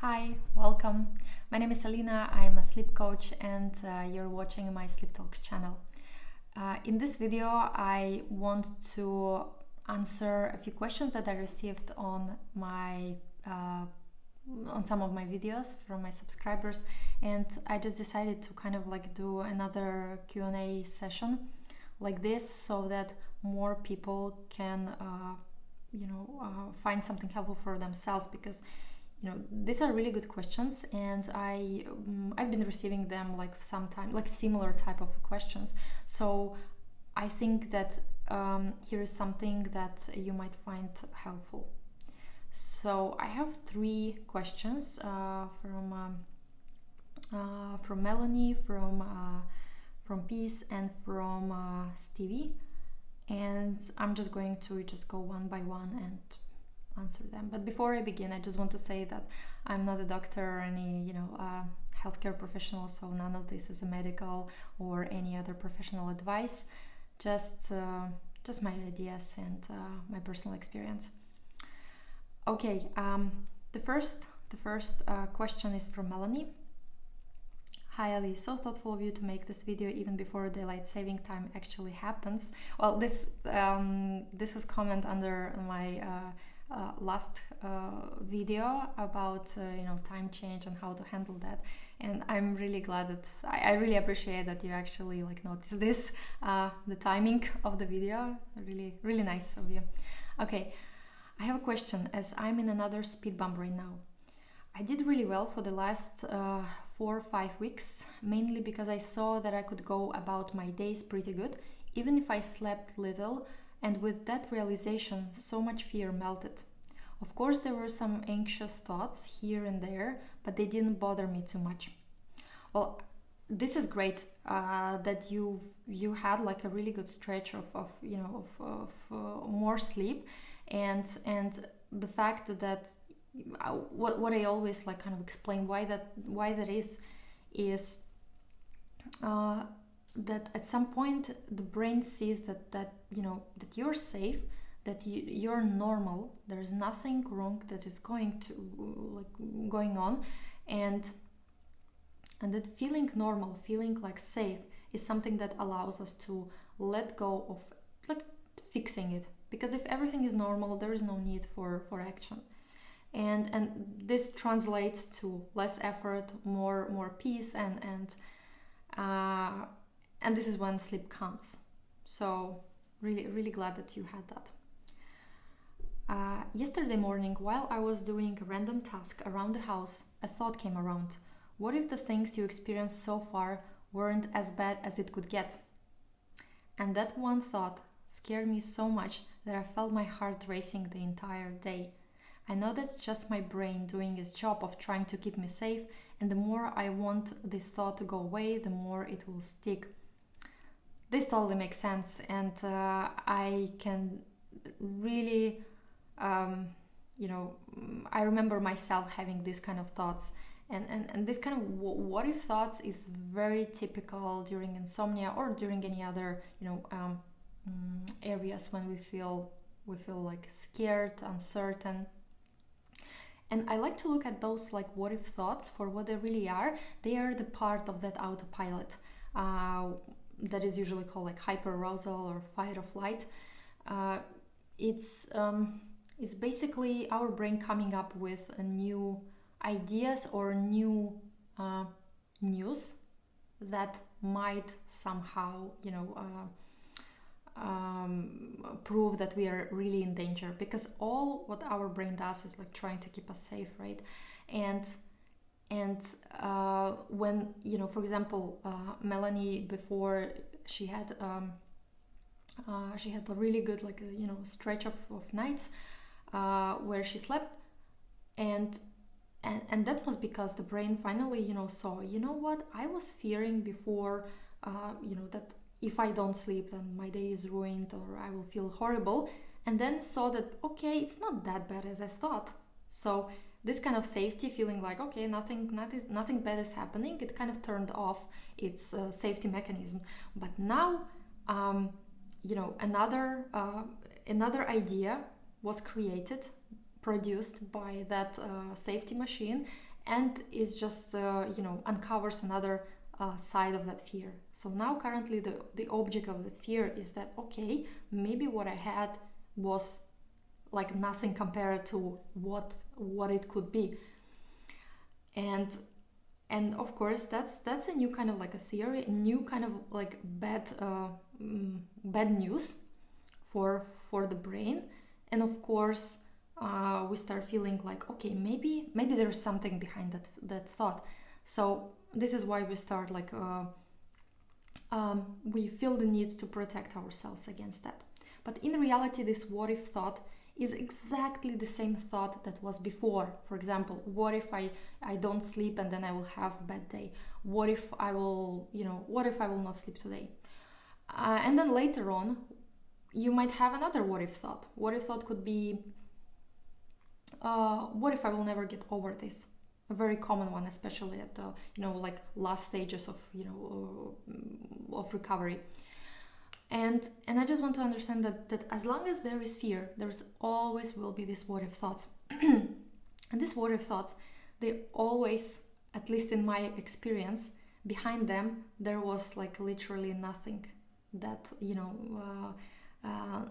Hi, welcome. My name is Alina, I'm a sleep coach and you're watching my Sleep Talks channel. In this video, I want to answer a few questions that I received on some of my videos from my subscribers, and I just decided to kind of like do another Q&A session like this so that more people can find something helpful for themselves, because these are really good questions, and I've been receiving them like similar type of questions. So I think that here is something that you might find helpful. So I have three questions from Melanie, from Peace, and from Stevie, and I'm just going to go one by one and answer them. But before I begin, I just want to say that I'm not a doctor or any healthcare professional, so none of this is a medical or any other professional advice, just my ideas and my personal experience. Okay, the first question is from Melanie. Hi Ali, so thoughtful of you to make this video even before daylight saving time actually happens. Well, this was comment under my last video about time change and how to handle that, and I'm really glad that I really appreciate that you actually noticed this, the timing of the video. Really nice of you. Okay, I have a question, as I'm in another speed bump right now. I did really well for the last 4 or 5 weeks, mainly because I saw that I could go about my days pretty good, even if I slept little, and with that realization, so much fear melted. Of course, there were some anxious thoughts here and there, but they didn't bother me too much. Well, this is great that you had like a really good stretch of more sleep, and the fact that what I always kind of explain why that is that at some point the brain sees that you're safe, that you're normal, there's nothing wrong that is going on, and that feeling normal, feeling safe, is something that allows us to let go of fixing it, because if everything is normal, there is no need for action. And this translates to less effort, more peace, and this is when sleep comes. So really glad that you had that. Yesterday morning, while I was doing a random task around the house, a thought came around. What if the things you experienced so far weren't as bad as it could get? And that one thought scared me so much that I felt my heart racing the entire day. I know that's just my brain doing its job of trying to keep me safe, and the more I want this thought to go away, the more it will stick. This totally makes sense, and I can really, I remember myself having these kind of thoughts, and this kind of what if thoughts is very typical during insomnia or during any other areas when we feel like scared, uncertain. And I like to look at those what if thoughts for what they really are. They are the part of that autopilot that is usually called hyperarousal or fight or flight. It's basically our brain coming up with new ideas or new news that might somehow prove that we are really in danger, because all what our brain does is trying to keep us safe, right? And when for example, Melanie, before she had a really good stretch of nights where she slept, and that was because the brain finally saw, what I was fearing before, that if I don't sleep, then my day is ruined or I will feel horrible, and then saw that, okay, it's not that bad as I thought. So this kind of safety feeling okay, nothing bad is happening, it kind of turned off its safety mechanism. But now, another idea was created, produced by that safety machine, and it just uncovers another side of that fear. So now currently the object of the fear is that, okay, maybe what I had was like nothing compared to what it could be. And of course that's a new kind of like a theory, a new kind of like bad news for the brain. And of course we start feeling like, okay, maybe there's something behind that thought. So this is why we start like we feel the need to protect ourselves against that. But in reality, this what if thought is exactly the same thought that was before. For example, what if I don't sleep and then I will have a bad day? What if I will not sleep today? And then later on, you might have another what if thought. What if thought could be, what if I will never get over this? A very common one, especially at the like last stages of of recovery. And I just want to understand that as long as there is fear, there's always will be these what if thoughts. And these what if thoughts, they always, at least in my experience, behind them there was like literally nothing that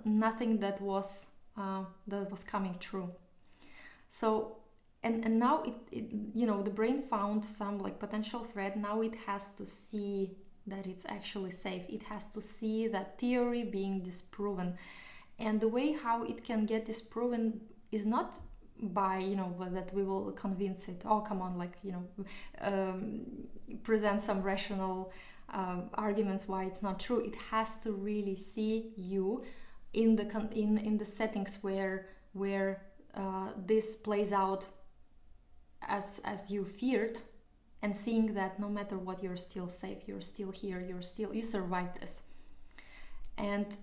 nothing that was coming true. So and now it the brain found some like potential threat. Now it has to see that it's actually safe. It has to see that theory being disproven. And the way how it can get disproven is not by that we will convince it, oh come on, like present some rational arguments why it's not true. It has to really see you in the settings where this plays out as you feared, and seeing that no matter what, you're still safe, you're still here, you survived this. And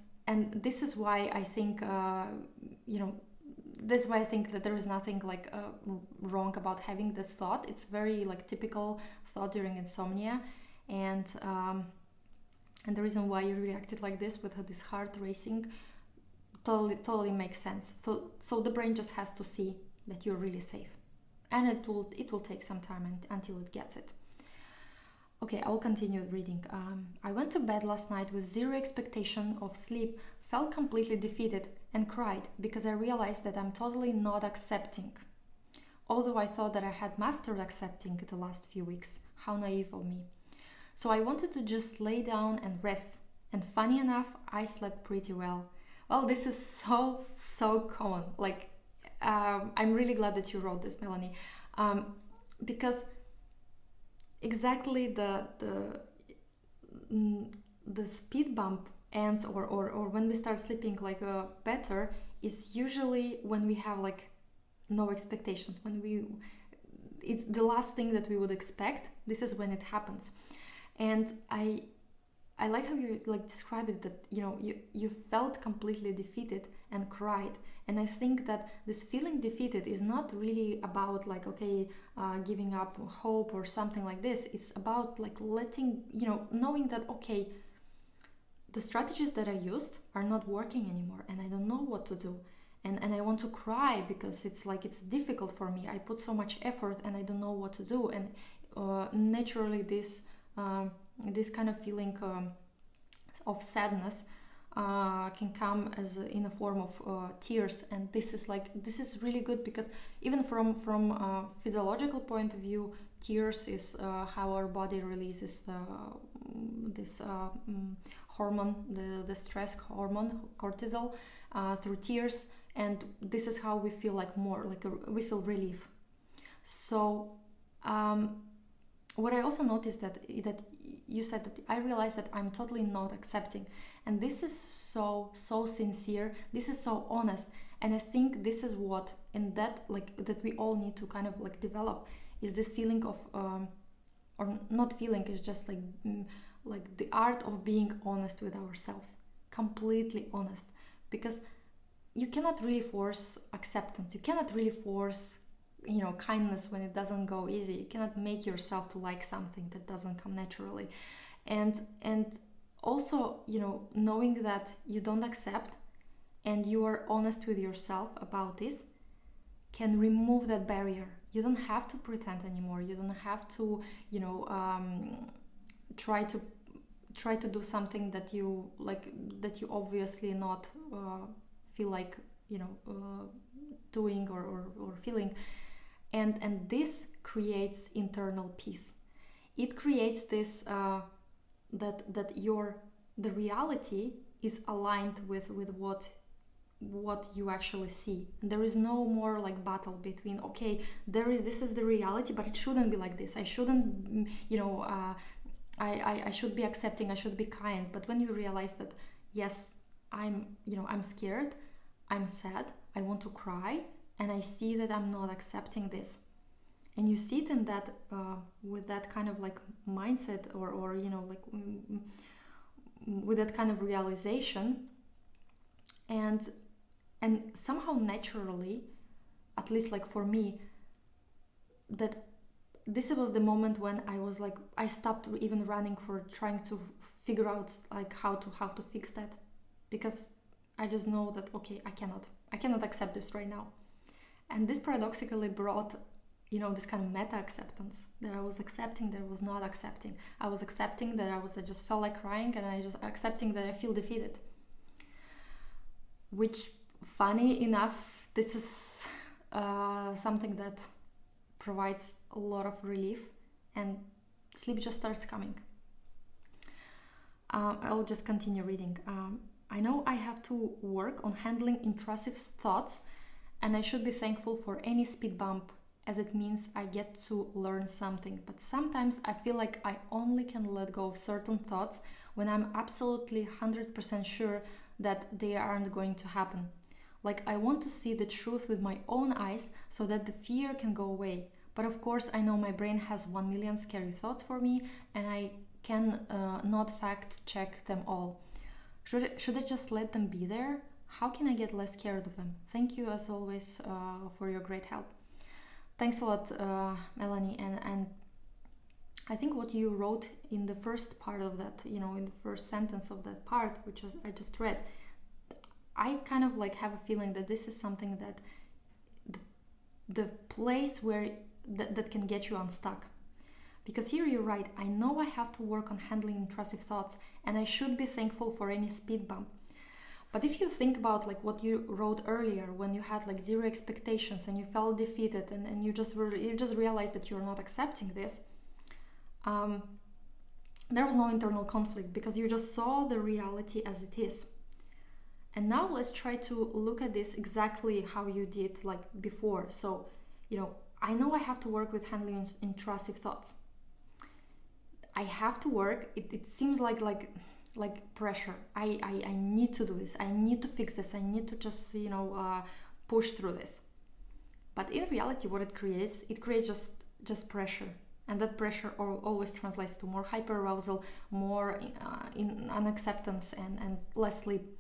this is why I think this is why I think that there is nothing like wrong about having this thought. It's very like typical thought during insomnia, and the reason why you reacted like this with this heart racing totally makes sense. So the brain just has to see that you're really safe. And it will take some time until it gets it. Okay, I'll continue reading. I went to bed last night with zero expectation of sleep, felt completely defeated, and cried because I realized that I'm totally not accepting. Although I thought that I had mastered accepting the last few weeks. How naive of me. So I wanted to just lay down and rest. And funny enough, I slept pretty well. Well, this is so common. Like, I'm really glad that you wrote this, Melanie, because exactly the speed bump ends, or when we start sleeping like better, is usually when we have like no expectations. It's the last thing that we would expect. This is when it happens, and I like how you like described it, that you felt completely defeated and cried. And I think that this feeling defeated is not really about like, giving up hope or something like this. It's about like letting, knowing that, okay, the strategies that I used are not working anymore and I don't know what to do. And I want to cry because it's difficult for me. I put so much effort and I don't know what to do. And naturally this kind of feeling of sadness can come as in a form of tears, and this is really good, because even from physiological point of view, tears is how our body releases this hormone, the stress hormone, cortisol, through tears, and this is how we feel like we feel relief. So what I also noticed that you said that I realized that I'm totally not accepting, and this is so sincere, this is so honest, and I think this is what, and that we all need to kind of like develop, is this feeling of or not feeling, is just like the art of being honest with ourselves, completely honest, because you cannot really force acceptance, you cannot really force kindness when it doesn't go easy. You cannot make yourself to like something that doesn't come naturally, and also knowing that you don't accept and you are honest with yourself about this can remove that barrier, You don't have to pretend anymore. You don't have to, try to do something that you like, that you obviously not feel like, doing or feeling. And this creates internal peace. It creates this that the reality is aligned with what you actually see. There is no more like battle between, okay, this is the reality, but it shouldn't be like this. I shouldn't, I should be accepting, I should be kind. But when you realize that, yes, I'm scared, I'm sad, I want to cry, and I see that I'm not accepting this, and you sit in that with that kind of like mindset, or with that kind of realization, and somehow naturally, at least like for me, that this was the moment when I was like, I stopped even running for trying to figure out like how to fix that, because I just know that, okay, I cannot accept this right now. And this paradoxically brought, this kind of meta acceptance, that I was accepting that I was not accepting. I was accepting that I just felt like crying, and I just accepting that I feel defeated. Which, funny enough, this is something that provides a lot of relief, and sleep just starts coming. I'll just continue reading. I know I have to work on handling intrusive thoughts, and I should be thankful for any speed bump, as it means I get to learn something. But sometimes I feel like I only can let go of certain thoughts when I'm absolutely 100% sure that they aren't going to happen. Like, I want to see the truth with my own eyes so that the fear can go away. But of course, I know my brain has 1 million scary thoughts for me, and I can not fact check them all. Should I just let them be there? How can I get less scared of them? Thank you, as always, for your great help. Thanks a lot, Melanie. And I think what you wrote in the first part of that, in the first sentence of that part, which I just read, I kind of like have a feeling that this is something that the place where that can get you unstuck. Because here you're right, I know I have to work on handling intrusive thoughts, and I should be thankful for any speed bump. But if you think about like what you wrote earlier, when you had like zero expectations and you felt defeated, and you just realized that you're not accepting this, there was no internal conflict, because you just saw the reality as it is. And now let's try to look at this exactly how you did like before. So, I know I have to work with handling intrusive thoughts. I have to work. It seems like pressure. I need to do this. I need to fix this. I need to just push through this. But in reality, what it creates just pressure, and that pressure always translates to more hyperarousal, more in unacceptance, and less sleep.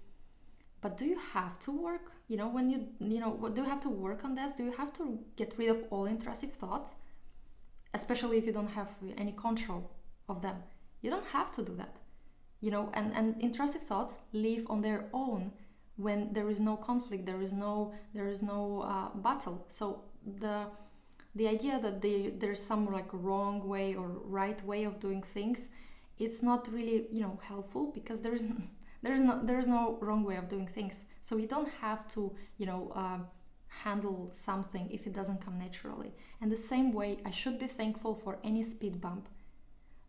But do you have to work? When what do you have to work on this? Do you have to get rid of all intrusive thoughts? Especially if you don't have any control of them. You don't have to do that. And intrusive thoughts live on their own when there is no conflict, there is no battle. So the idea that there's some like wrong way or right way of doing things, it's not really helpful, because there is no wrong way of doing things. So you don't have to handle something if it doesn't come naturally. And the same way, I should be thankful for any speed bump.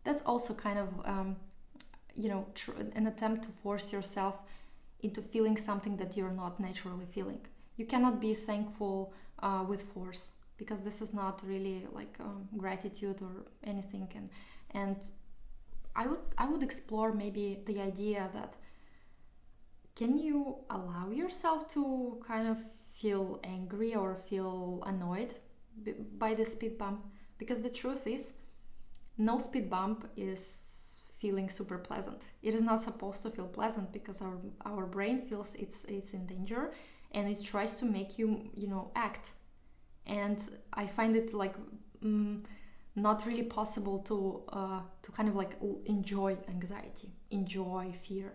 That's also kind of an attempt to force yourself into feeling something that you're not naturally feeling. You cannot be thankful with force, because this is not really like gratitude or anything. And I would explore maybe the idea that, can you allow yourself to kind of feel angry or feel annoyed by the speed bump? Because the truth is, no speed bump is feeling super pleasant. It is not supposed to feel pleasant, because our brain feels it's in danger, and it tries to make you act. And I find it like not really possible to kind of like enjoy anxiety, enjoy fear.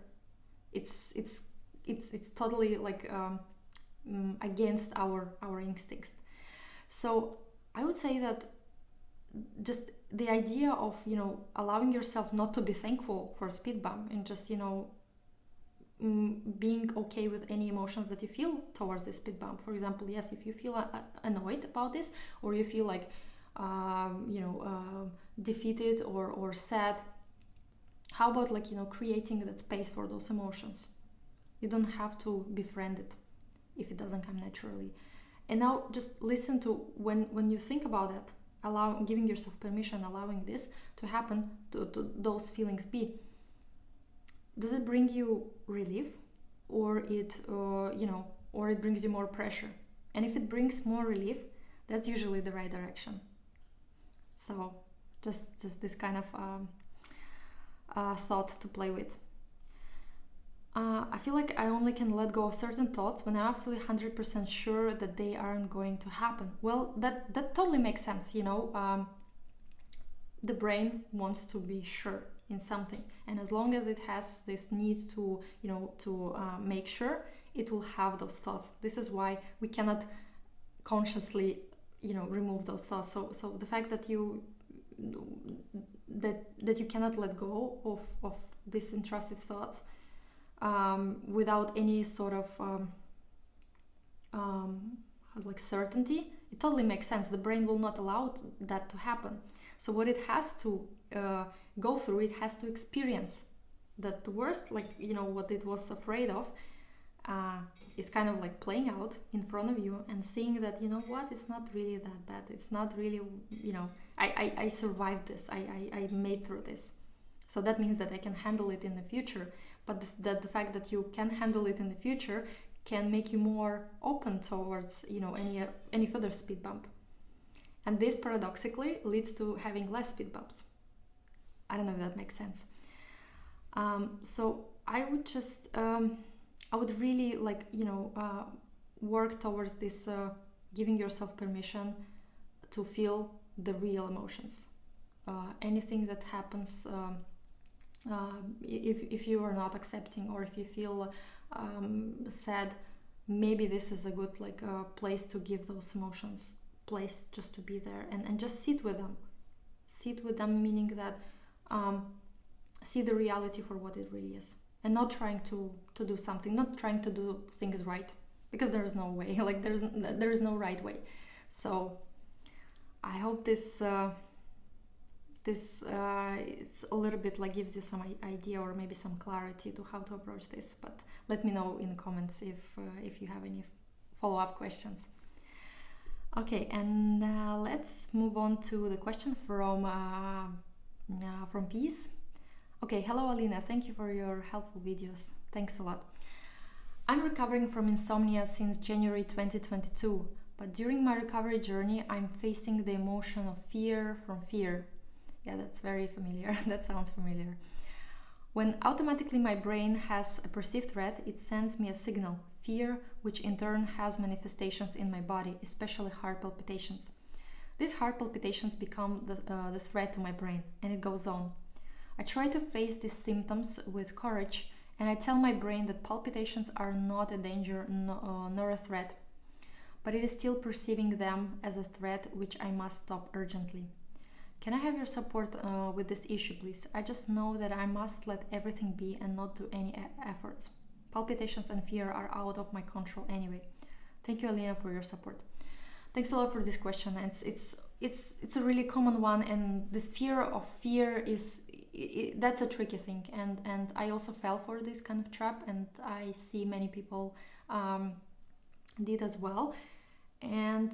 It's totally like against our instincts. So I would say that just the idea of, allowing yourself not to be thankful for a speed bump, and just, being okay with any emotions that you feel towards this speed bump. For example, yes, if you feel annoyed about this, or you feel like defeated or sad, how about like, creating that space for those emotions? You don't have to befriend it if it doesn't come naturally. And now just listen to when you think about that, giving yourself permission, allowing this to happen, to those feelings be. Does it bring you relief, or it brings you more pressure? And if it brings more relief, that's usually the right direction. So just this kind of thought to play with. I feel like I only can let go of certain thoughts when I'm absolutely 100% sure that they aren't going to happen. Well, that totally makes sense, the brain wants to be sure in something, and as long as it has this need to make sure, it will have those thoughts. This is why we cannot consciously remove those thoughts. So the fact that you cannot let go of these intrusive thoughts without any sort of certainty, it totally makes sense. The brain will not allow that to happen. So what it has to go through, it has to experience that the worst, what it was afraid of, is kind of like playing out in front of you, and seeing that, it's not really that bad. It's not really, I survived this. I made through this. So that means that I can handle it in the future. But the fact that you can handle it in the future can make you more open towards, any further speed bump. And this paradoxically leads to having less speed bumps. I don't know if that makes sense. So I would just, I would really work towards this, giving yourself permission to feel the real emotions. Anything that happens, if you are not accepting, or if you feel sad, maybe this is a good place to give those emotions place, just to be there and just sit with them, meaning that see the reality for what it really is, and not trying to do something, not trying to do things right, because there is no way, there is no right way. So I hope this is a little bit gives you some idea, or maybe some clarity to how to approach this. But let me know in the comments if you have any follow-up questions. Okay, and let's move on to the question from Peace. Okay, hello Alina, thank you for your helpful videos. Thanks a lot. I'm recovering from insomnia since January 2022, but during my recovery journey, I'm facing the emotion of fear from fear. Yeah, that's very familiar. That sounds familiar. When automatically my brain has a perceived threat, it sends me a signal, fear, which in turn has manifestations in my body, especially heart palpitations. These heart palpitations become the threat to my brain, and it goes on. I try to face these symptoms with courage, and I tell my brain that palpitations are not a danger nor a threat, but it is still perceiving them as a threat which I must stop urgently. Can I have your support with this issue, please? I just know that I must let everything be and not do any efforts. Palpitations and fear are out of my control anyway. Thank you, Alina, for your support. Thanks a lot for this question. It's a really common one, and this fear of fear that's a tricky thing. And I also fell for this kind of trap, and I see many people did as well. And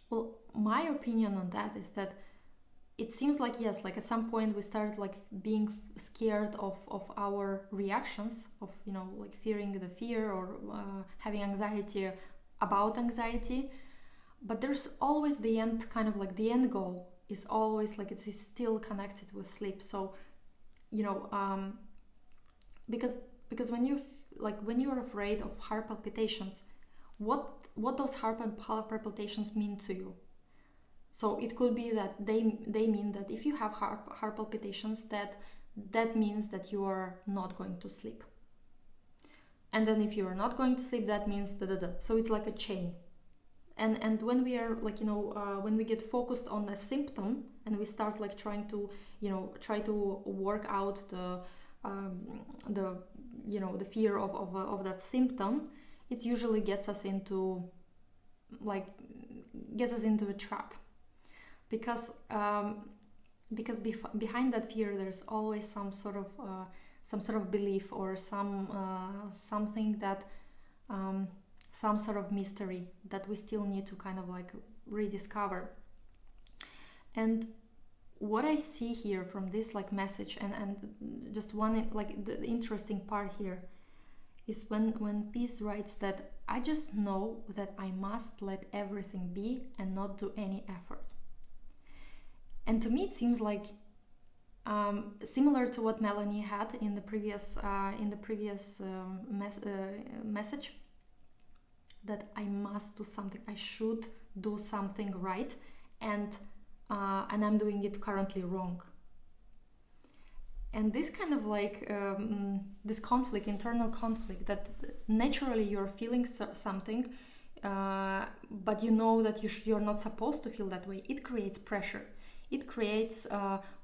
well, my opinion on that is that it seems like, yes, at some point we started being scared of our reactions, of fearing the fear, or having anxiety about anxiety. But there's always the end, kind of the end goal is always it's still connected with sleep. So because when you're afraid of heart palpitations, what those heart palpitations mean to you. So it could be that they mean that if you have heart palpitations, that means that you are not going to sleep. And then if you are not going to sleep, that means So it's like a chain. And when we are like, when we get focused on a symptom and we start like trying to, try to work out the the fear of that symptom, it usually gets us into a trap, because behind that fear there's always some sort of belief, or something that some sort of mystery that we still need to kind of like rediscover. And what I see here from this like message, and just one like the interesting part here is when Peace writes that I just know that I must let everything be and not do any effort. And to me it seems like similar to what Melanie had in the previous message, that I must do something, I should do something right, and I'm doing it currently wrong. And this kind of like this conflict, internal conflict, that naturally you're feeling something, but you know that you're not supposed to feel that way. It creates pressure. It creates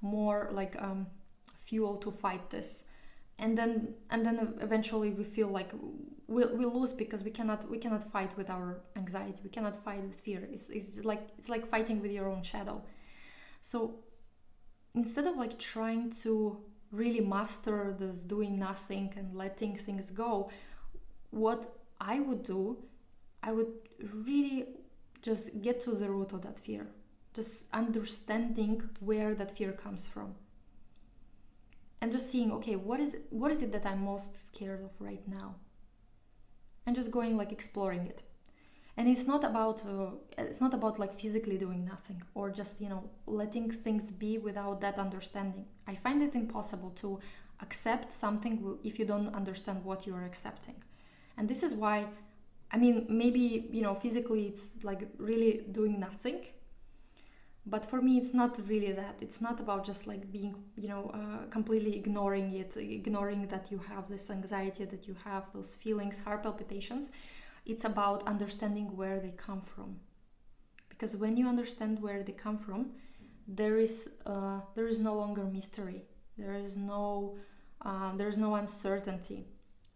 more like fuel to fight this, and then eventually we feel like we lose, because we cannot fight with our anxiety. We cannot fight with fear. It's like fighting with your own shadow. So instead of like trying to really master this doing nothing and letting things go, what I would do, I would really just get to the root of that fear, just understanding where that fear comes from, and just seeing, okay, what is it that I'm most scared of right now, and just going like exploring it. And it's not about like physically doing nothing, or just letting things be without that understanding. I find it impossible to accept something if you don't understand what you are accepting. And this is why, I mean, maybe physically it's like really doing nothing, but for me it's not really that. It's not about just like being completely ignoring it, ignoring that you have this anxiety, that you have those feelings, heart palpitations. It's about understanding where they come from, because when you understand where they come from, there is no longer mystery. There is no uncertainty.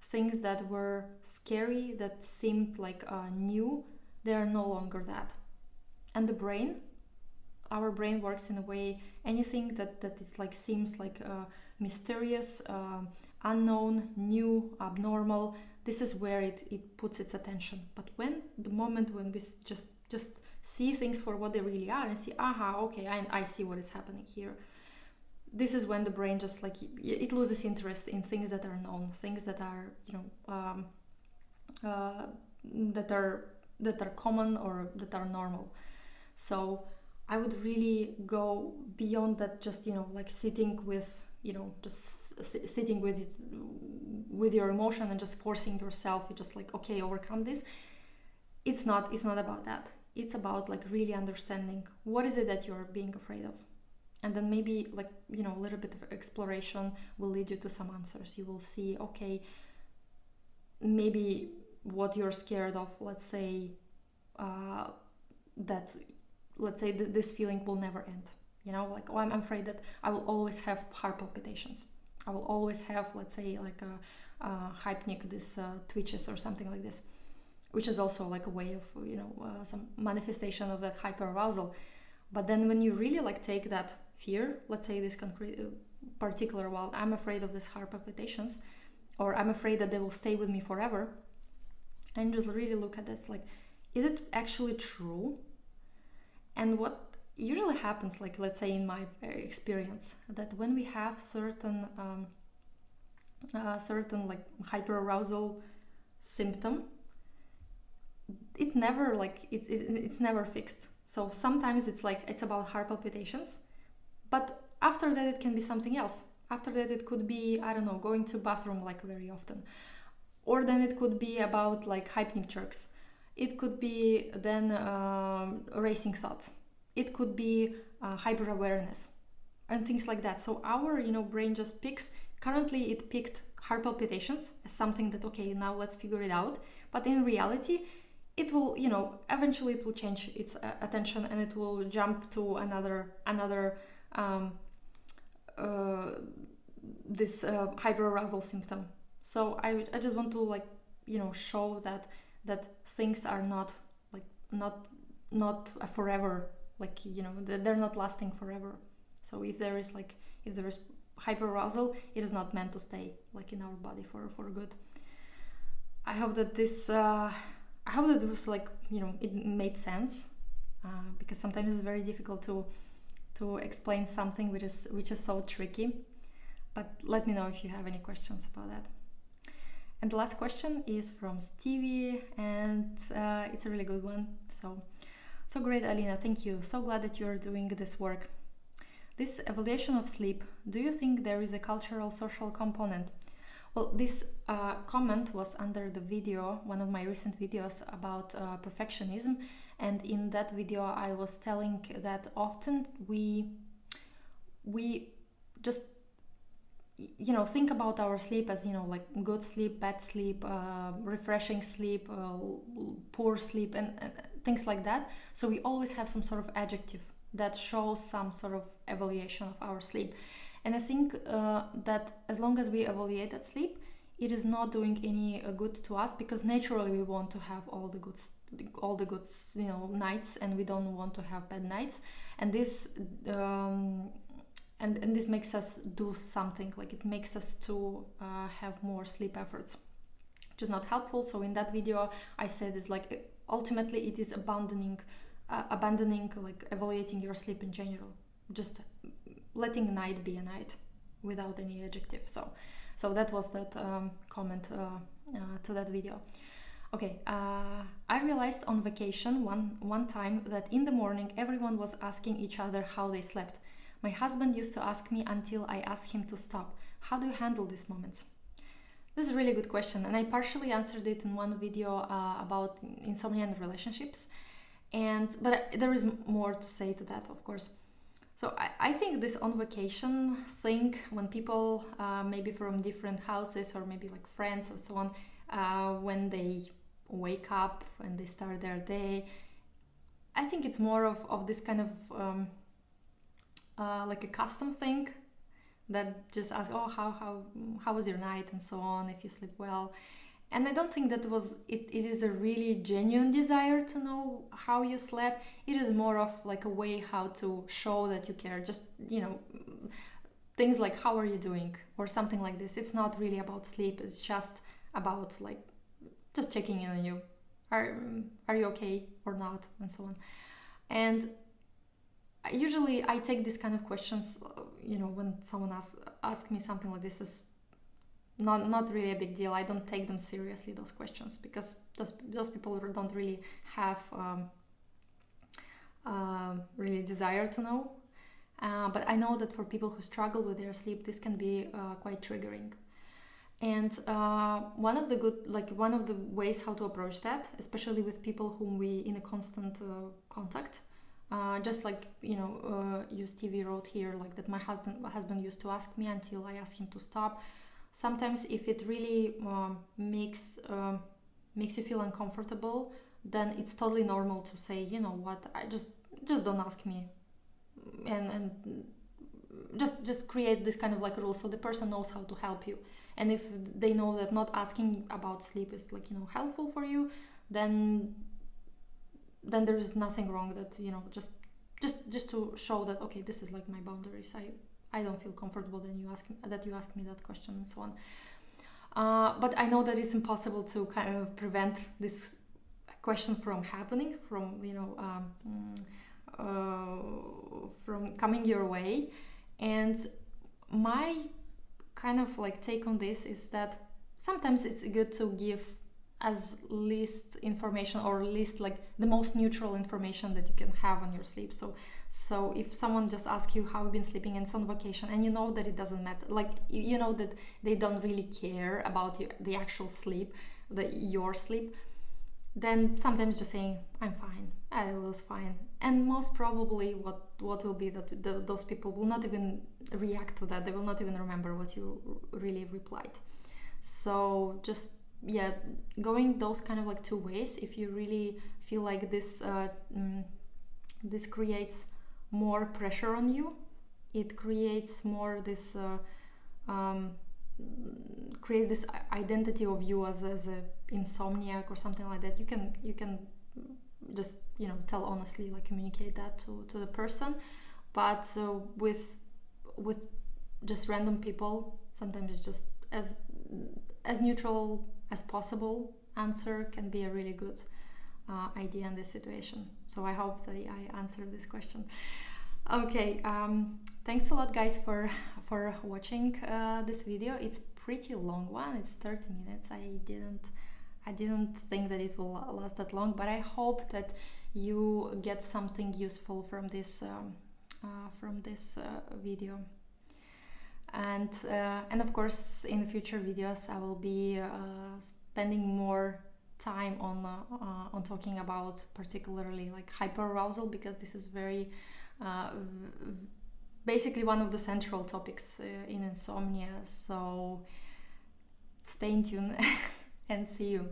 Things that were scary, that seemed like new, they are no longer that. And our brain works in a way, anything that is like seems like mysterious, unknown, new, abnormal, this is where it puts its attention. But when we just see things for what they really are, and see, okay, I see what is happening here, this is when the brain just like it loses interest in things that are known, things that are that are common, or that are normal. So I would really go beyond that, just like sitting with sitting with your emotion and just forcing yourself. You just like, okay, overcome this. It's not about that. It's about like really understanding what is it that you're being afraid of. And then maybe like a little bit of exploration will lead you to some answers. You will see, okay, maybe what you're scared of, let's say this feeling will never end. Like, oh, I'm afraid that I will always have heart palpitations. I will always have, let's say, like a hypnic, this twitches or something like this, which is also like a way of some manifestation of that hyperarousal. But then when you really like take that fear, let's say this particular, well, I'm afraid of this heart palpitations, or I'm afraid that they will stay with me forever, and just really look at this, like, is it actually true? And what usually happens, like, let's say in my experience, that when we have certain like hyperarousal symptom, it never like it's never fixed. So sometimes it's like it's about heart palpitations, but after that it can be something else. After that it could be, I don't know, going to bathroom like very often, or then it could be about like hypnic jerks. It could be then racing thoughts. It could be hyper awareness and things like that. So our brain just picks. Currently it picked heart palpitations as something that, okay, now let's figure it out. But in reality, it will, you know, eventually it will change its attention, and it will jump to another this hyperarousal symptom. So I just want to, like, you know, show that things are not like not forever, like, you know, they're not lasting forever. So if there is hyperarousal, it is not meant to stay like in our body for good. I hope that this was, like, you know, it made sense, because sometimes it's very difficult to explain something which is so tricky. But let me know if you have any questions about that. And the last question is from Stevie, and it's a really good one. So great, Alina, thank you. So glad that you're doing this work. This evaluation of sleep, do you think there is a cultural, social component? Well, this comment was under the video, one of my recent videos about perfectionism. And in that video, I was telling that often we just, you know, think about our sleep as, you know, like good sleep, bad sleep, refreshing sleep, poor sleep, and things like that. So we always have some sort of adjective that shows some sort of evaluation of our sleep. And I think that as long as we evaluate that sleep, it is not doing any good to us, because naturally we want to have all the good, you know, nights, and we don't want to have bad nights. And this and this makes us do something, like it makes us to have more sleep efforts, which is not helpful. So in that video, I said it's like ultimately it is abandoning like evaluating your sleep in general, just letting a night be a night without any adjective. So that was that comment to that video. Okay, I realized on vacation one time that in the morning everyone was asking each other how they slept. My husband used to ask me until I asked him to stop. How do you handle these moments? This is a really good question, and I partially answered it in one video about insomnia and relationships. But there is more to say to that, of course. So I think this on vacation thing, when people maybe from different houses or maybe like friends or so on, when they wake up and they start their day, I think it's more of this kind of like a custom thing that just asks, oh, how was your night and so on, if you sleep well. And I don't think that it is a really genuine desire to know how you slept. It is more of like a way how to show that you care. Just, you know, things like how are you doing or something like this. It's not really about sleep. It's just about like just checking in on you. Are you okay or not, and so on. And usually I take these kind of questions, you know, when someone asks me something like this, is not really a big deal. I don't take them seriously, those questions, because those people don't really have really desire to know. But I know that for people who struggle with their sleep, this can be quite triggering. And one of the ways how to approach that, especially with people whom we in a constant contact, just like, you know, you Stevie wrote here, like that my husband used to ask me until I asked him to stop. Sometimes if it really makes you feel uncomfortable, then it's totally normal to say, you know what, I just don't ask me, and just create this kind of like rule so the person knows how to help you. And if they know that not asking about sleep is, like, you know, helpful for you, then there is nothing wrong. That, you know, just to show that, okay, this is like my boundaries. I don't feel comfortable that you ask me that question, and so on. But I know that it's impossible to kind of prevent this question from happening, from, you know, from coming your way. And my kind of like take on this is that sometimes it's good to give as least information, or least like the most neutral information that you can have on your sleep. So if someone just asks you how you've been sleeping and it's on vacation, and you know that it doesn't matter, like, you know that they don't really care about the actual sleep, your sleep, then sometimes just saying I'm fine, I was fine. And most probably what will be that those people will not even react to that. They will not even remember what you really replied. So just yeah, going those kind of like two ways. If you really feel like this this creates more pressure on you, it creates more this creates this identity of you as a insomniac or something like that, you can just, you know, tell honestly, like communicate that to the person. But with just random people, sometimes it's just as neutral as possible answer can be a really good idea in this situation. So I hope that I answered this question. Okay, thanks a lot, guys, for watching this video. It's pretty long one. It's 30 minutes. I didn't think that it will last that long, but I hope that you get something useful from this video. And of course, in the future videos, I will be spending more time on talking about particularly like hyperarousal, because this is very basically one of the central topics in insomnia. So stay in tune and see you.